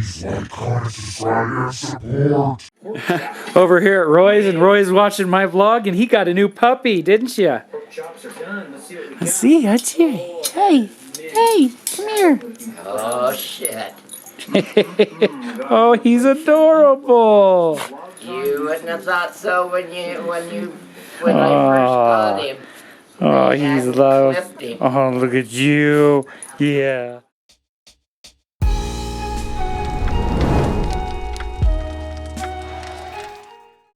Please like, comment, subscribe, and support. Over here at Roy's, and Roy's watching my vlog, and he got a new puppy, didn't you? Let's see, Hey, come here. Oh, shit. Oh, he's adorable. You wouldn't have thought so when I first got him. Oh, he's loved. Oh, look at you. Yeah.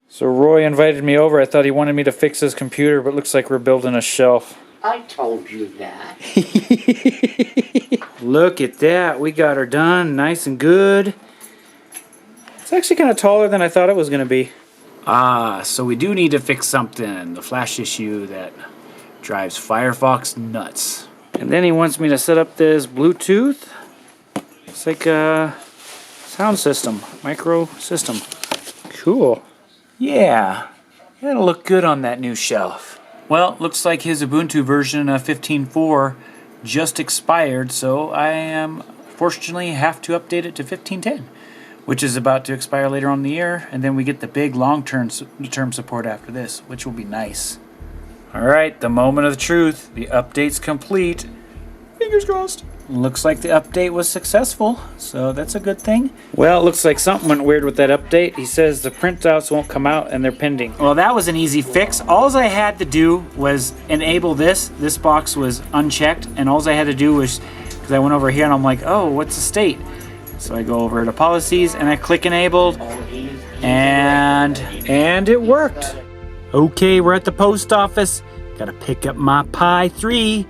So Roy invited me over. I thought he wanted me to fix his computer, but looks like we're building a shelf. I told you that. Look at that. We got her done. Nice and good. It's actually kind of taller than I thought it was going to be. So we do need to fix something. The flash issue that drives Firefox nuts. And then he wants me to set up this Bluetooth. It's like a sound system, micro system. Cool. Yeah, that'll look good on that new shelf. Well, looks like his Ubuntu version of 15.4 just expired, so I fortunately have to update it to 15.10, which is about to expire later on in the year, and then we get the big long-term support after this, which will be nice. Alright, the moment of the truth. The update's complete. Fingers crossed. Looks like the update was successful, so that's a good thing. Well, it looks like something went weird with that update. He says the printouts won't come out and they're pending. Well, that was an easy fix. All I had to do was enable this. This box was unchecked, and all I had to do was, because I went over here and I'm like, oh, what's the state? So I go over to policies and I click enabled, and it worked. Okay, we're at the post office. Gotta pick up my Pi 3.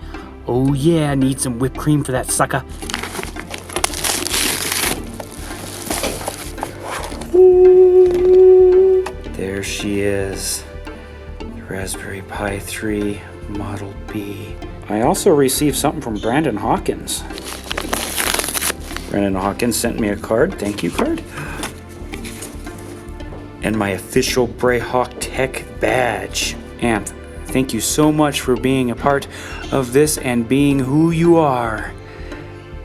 Oh yeah, I need some whipped cream for that sucker. Ooh, there she is. The Raspberry Pi 3 Model B. I also received something from Brandon Hawkins. Brandon Hawkins sent me a card, thank you card. And my official Brayhawk Tech badge. And thank you so much for being a part of this and being who you are.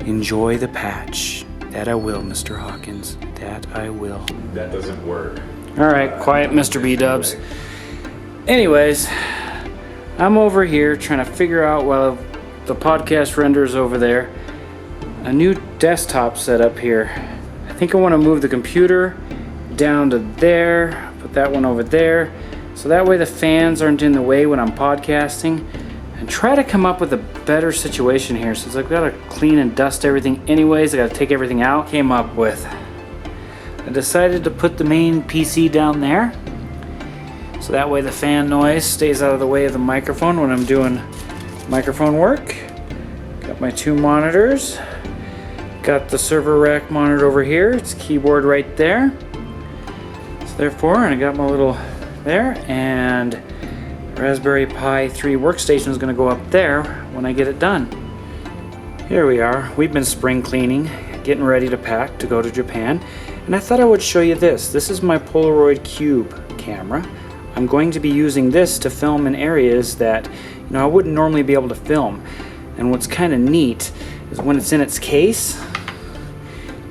Enjoy the patch. That I will, Mr. Hawkins. That I will. That doesn't work. Alright, quiet Mr. B-dubs. Anyways, I'm over here trying to figure out, while the podcast renders over there, a new desktop setup here. I think I want to move the computer down to there, put that one over there, so that way the fans aren't in the way when I'm podcasting, and try to come up with a better situation here, since I've got to clean and dust everything anyways. I got to take everything out. Came up with, I decided to put the main PC down there, so that way the fan noise stays out of the way of the microphone when I'm doing microphone work. Got my two monitors. Got the server rack monitor over here. It's keyboard right there. So therefore, and I got my little there, and Raspberry Pi 3 workstation is going to go up there when I get it done. Here we are. We've been spring cleaning, getting ready to pack to go to Japan, and I thought I would show you this. This is my Polaroid Cube camera. I'm going to be using this to film in areas that, I wouldn't normally be able to film. And what's kind of neat is when it's in its case,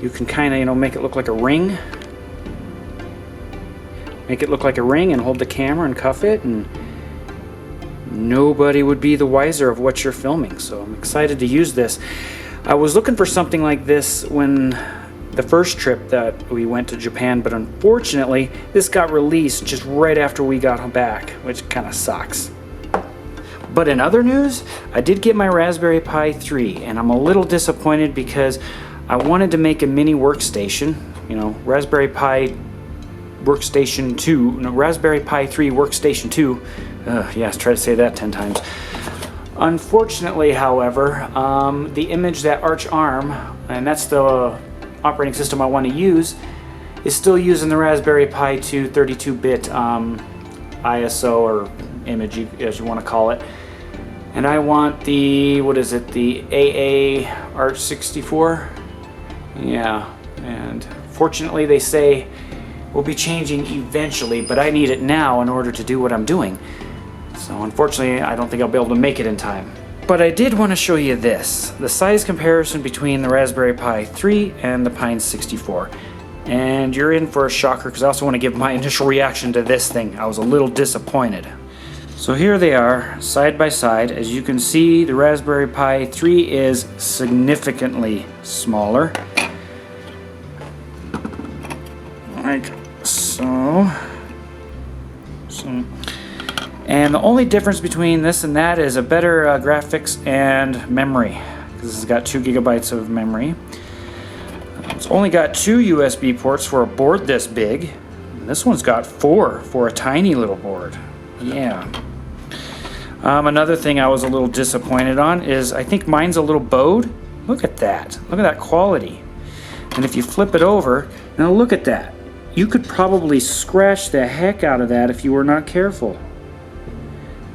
you can kind of, make it look like a ring. Make it look like a ring and hold the camera and cuff it, and nobody would be the wiser of what you're filming. So I'm excited to use this. I was looking for something like this when the first trip that we went to Japan, but unfortunately this got released just right after we got back, which kind of sucks. But in other news, I did get my Raspberry Pi 3, and I'm a little disappointed because I wanted to make a mini workstation, Raspberry Pi Workstation 2, Raspberry Pi 3 Workstation 2. Yes, try to say that 10 times. Unfortunately, however, the image that Arch ARM, and that's the operating system I want to use, is still using the Raspberry Pi 2 32-bit ISO, or image, as you want to call it. And I want the, the AA Arch 64? Yeah, and fortunately they say we'll be changing eventually, but I need it now in order to do what I'm doing. So unfortunately, I don't think I'll be able to make it in time. But I did want to show you this, the size comparison between the Raspberry Pi 3 and the Pine 64. And you're in for a shocker because I also want to give my initial reaction to this thing. I was a little disappointed. So here they are, side by side. As you can see, the Raspberry Pi 3 is significantly smaller. Like so. And the only difference between this and that is a better graphics and memory. This has got 2 gigabytes of memory. It's only got 2 USB ports for a board this big. And this one's got 4 for a tiny little board. Yeah. Another thing I was a little disappointed on is I think mine's a little bowed. Look at that. Look at that quality. And if you flip it over, now look at that. You could probably scratch the heck out of that if you were not careful.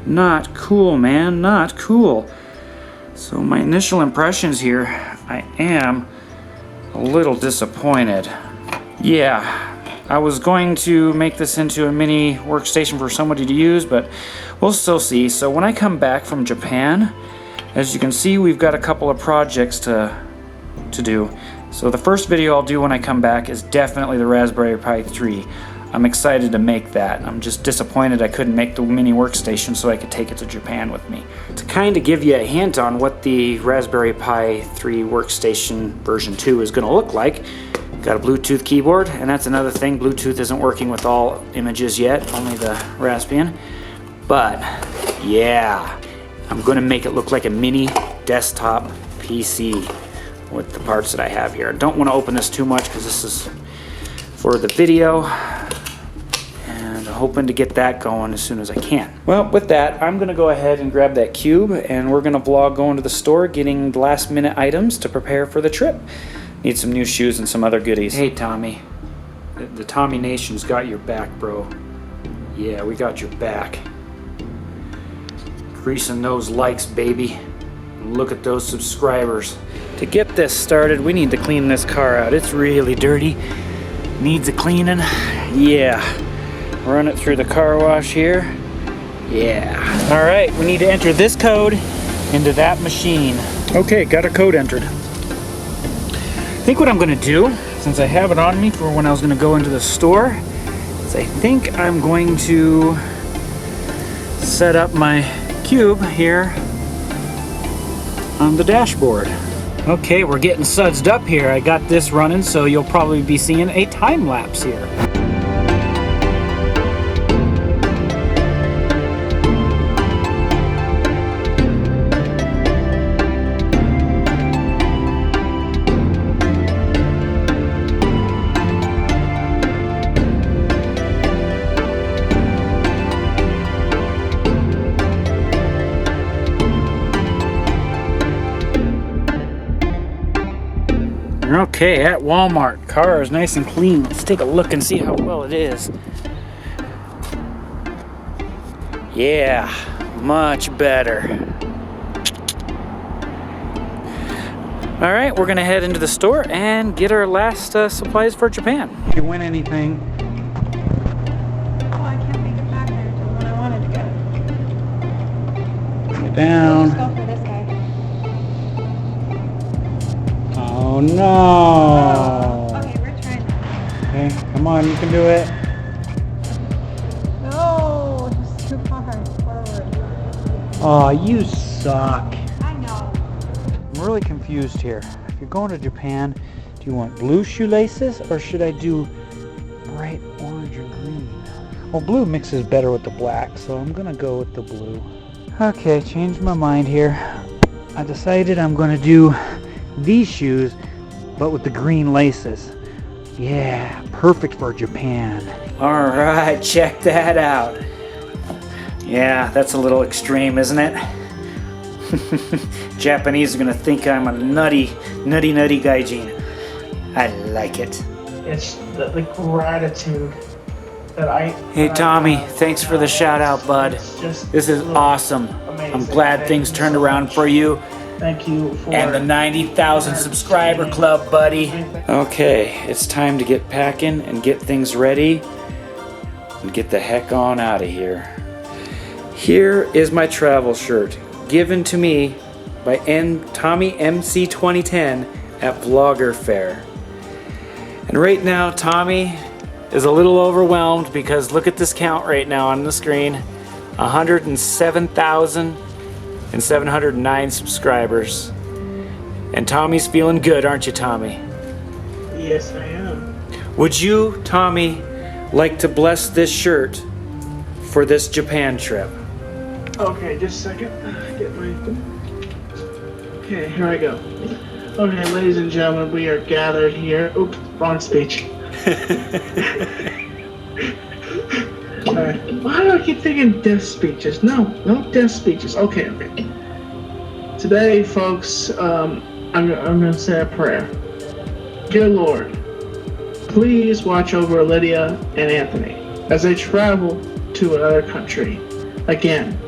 Not cool, man. Not cool. So my initial impressions here, I am a little disappointed. Yeah, I was going to make this into a mini workstation for somebody to use, but we'll still see. So when I come back from Japan, as you can see, we've got a couple of projects to do. So the first video I'll do when I come back is definitely the Raspberry Pi 3. I'm excited to make that. I'm just disappointed I couldn't make the mini workstation so I could take it to Japan with me. To kind of give you a hint on what the Raspberry Pi 3 workstation version 2 is going to look like, got a Bluetooth keyboard, and that's another thing. Bluetooth isn't working with all images yet, only the Raspbian. But yeah, I'm going to make it look like a mini desktop PC with the parts that I have here. I don't want to open this too much because this is for the video, and I'm hoping to get that going as soon as I can. Well, with that, I'm going to go ahead and grab that cube, and we're going to vlog going to the store, getting the last minute items to prepare for the trip. Need some new shoes and some other goodies. Hey Tommy, the Tommy Nation's got your back, bro. Yeah, we got your back. Greasing those likes, baby. Look at those subscribers. To get this started, we need to clean this car out. It's really dirty. Needs a cleaning. Yeah. Run it through the car wash here. Yeah. All right, we need to enter this code into that machine. Okay, got a code entered. I think what I'm gonna do, since I have it on me for when I was gonna go into the store, is I think I'm going to set up my cube here on the dashboard. Okay, we're getting sudsed up here. I got this running, so you'll probably be seeing a time lapse here. Okay, at Walmart. Car is nice and clean. Let's take a look and see how well it is. Yeah, much better. All right, we're gonna head into the store and get our last supplies for Japan. If you win anything. Oh, I can't make it back there to when I wanted to go. Get down. Let's go for this guy. Oh no. Oh, okay, we're trying that. Okay, come on, you can do it. No, it's too far forward. Oh, you suck. I know. I'm really confused here. If you're going to Japan, do you want blue shoelaces or should I do bright orange or green? Well, blue mixes better with the black, so I'm gonna go with the blue. Okay, changed my mind here. I decided I'm gonna do these shoes, but with the green laces. Yeah, perfect for Japan. All right, check that out. Yeah, that's a little extreme, isn't it? Japanese are gonna think I'm a nutty gaijin. I like it. It's the gratitude that I... Hey Tommy, thanks for the shout out, bud. This is awesome. I'm glad things turned around for you. Thank you for... And the 90,000 subscriber club, buddy. Okay, it's time to get packing and get things ready and get the heck on out of here. Here is my travel shirt. given to me by Tommy MC 2010 at Vlogger Fair. And right now Tommy is a little overwhelmed because look at this count right now on the screen. 107,709 subscribers. And Tommy's feeling good, aren't you, Tommy? Yes, I am. Would you, Tommy, like to bless this shirt for this Japan trip? Okay, just a second. Get my... Okay, here I go. Okay, ladies and gentlemen, we are gathered here. Oops, wrong speech. Alright. Why do I keep thinking death speeches? No death speeches. Okay. Today, folks, I'm going to say a prayer. Dear Lord, please watch over Lydia and Anthony as they travel to another country. Again,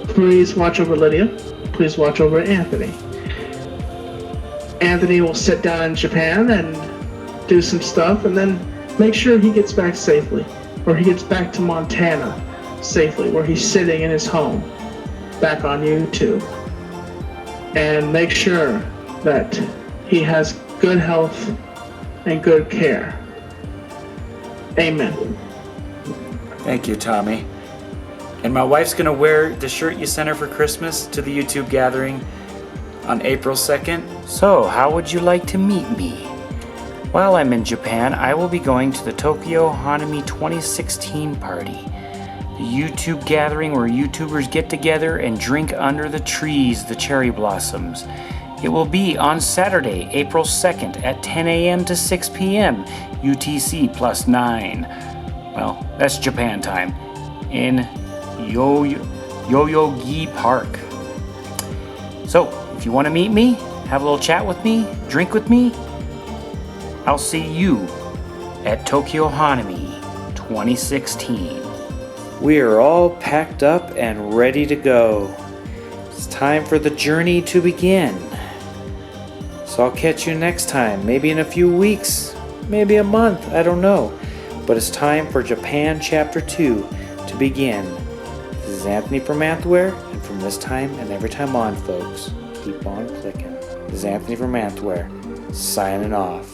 please watch over Lydia. Please watch over Anthony. Anthony will sit down in Japan and do some stuff and then make sure he gets back safely. Or he gets back to Montana safely, where he's sitting in his home, back on YouTube. And make sure that he has good health and good care. Amen. Thank you, Tommy. And my wife's gonna wear the shirt you sent her for Christmas to the YouTube gathering on April 2nd. So, how would you like to meet me? While I'm in Japan, I will be going to the Tokyo Hanami 2016 party, the YouTube gathering where YouTubers get together and drink under the trees, the cherry blossoms. It will be on Saturday, April 2nd at 10 a.m. to 6 p.m. UTC +9. Well, that's Japan time in Yoyogi Park. So, if you want to meet me, have a little chat with me, drink with me, I'll see you at Tokyo Hanami 2016. We are all packed up and ready to go. It's time for the journey to begin. So I'll catch you next time, maybe in a few weeks, maybe a month, I don't know. But it's time for Japan Chapter 2 to begin. This is Anthony from AnthWare, and from this time and every time on, folks, keep on clicking. This is Anthony from AnthWare, signing off.